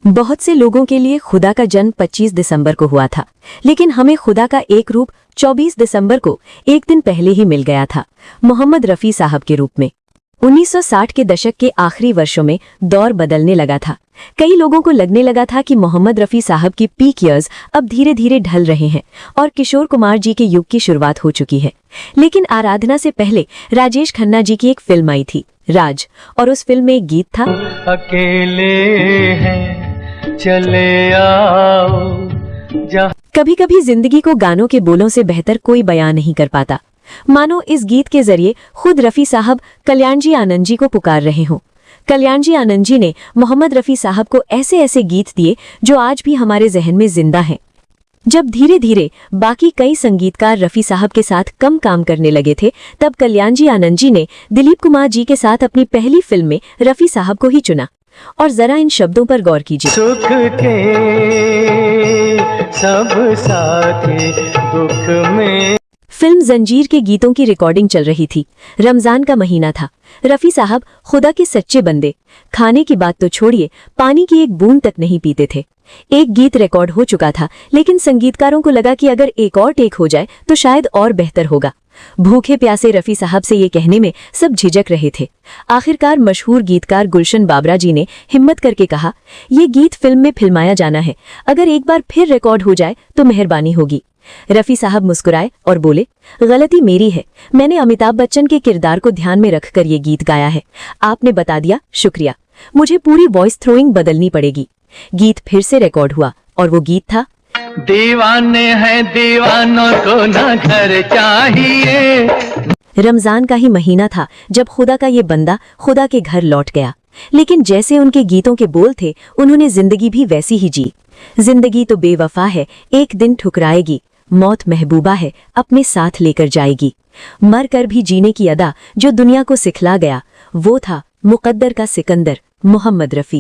बहुत से लोगों के लिए खुदा का जन्म 25 दिसंबर को हुआ था, लेकिन हमें खुदा का एक रूप 24 दिसंबर को एक दिन पहले ही मिल गया था, मोहम्मद रफ़ी साहब के रूप में। 1960 के दशक के आखिरी वर्षों में दौर बदलने लगा था। कई लोगों को लगने लगा था कि मोहम्मद रफ़ी साहब की पीक ईयर्स अब धीरे धीरे ढल रहे हैं और किशोर कुमार जी के युग की शुरुआत हो चुकी है। लेकिन आराधना से पहले राजेश खन्ना जी की एक फिल्म आई थी, राज, और उस फिल्म में एक गीत था, अकेले हैं चले आओ। कभी कभी जिंदगी को गानों के बोलों से बेहतर कोई बयान नहीं कर पाता। मानो इस गीत के जरिए खुद रफ़ी साहब कल्याण जी आनंद जी को पुकार रहे हों। कल्याण जी आनंद जी ने मोहम्मद रफ़ी साहब को ऐसे ऐसे गीत दिए जो आज भी हमारे जहन में जिंदा हैं। जब धीरे धीरे बाकी कई संगीतकार रफ़ी साहब के साथ कम काम करने लगे थे, तब कल्याण जी आनंद जी ने दिलीप कुमार जी के साथ अपनी पहली फिल्म में रफ़ी साहब को ही चुना। और जरा इन शब्दों पर गौर कीजिए। सुख के सब साथी दुख में। फिल्म जंजीर के गीतों की रिकॉर्डिंग चल रही थी। रमजान का महीना था। रफ़ी साहब खुदा के सच्चे बंदे, खाने की बात तो छोड़िए, पानी की एक बूंद तक नहीं पीते थे। एक गीत रिकॉर्ड हो चुका था, लेकिन संगीतकारों को लगा कि अगर एक और टेक हो जाए तो शायद और बेहतर होगा। भूखे प्यासे रफ़ी साहब से ये कहने में सब झिझक रहे थे। आखिरकार मशहूर गीतकार गुलशन बाबरा जी ने हिम्मत करके कहा, ये गीत फिल्म में फिल्माया जाना है, अगर एक बार फिर रिकॉर्ड हो जाए तो मेहरबानी होगी। रफ़ी साहब मुस्कुराए और बोले, गलती मेरी है, मैंने अमिताभ बच्चन के किरदार को ध्यान में रखकर ये गीत गाया है। आपने बता दिया, शुक्रिया। मुझे पूरी वॉइस थ्रोइंग बदलनी पड़ेगी। गीत फिर से रिकॉर्ड हुआ और वो गीत था, दीवाने हैं दीवानों को ना घर चाहिए। रमजान का ही महीना था जब खुदा का ये बंदा खुदा के घर लौट गया। लेकिन जैसे उनके गीतों के बोल थे, उन्होंने जिंदगी भी वैसी ही जी। जिंदगी तो बेवफा है, एक दिन ठुकराएगी, मौत महबूबा है, अपने साथ लेकर जाएगी। मर कर भी जीने की अदा जो दुनिया को सिखला गया, वो था मुकद्दर का सिकंदर, मोहम्मद रफ़ी।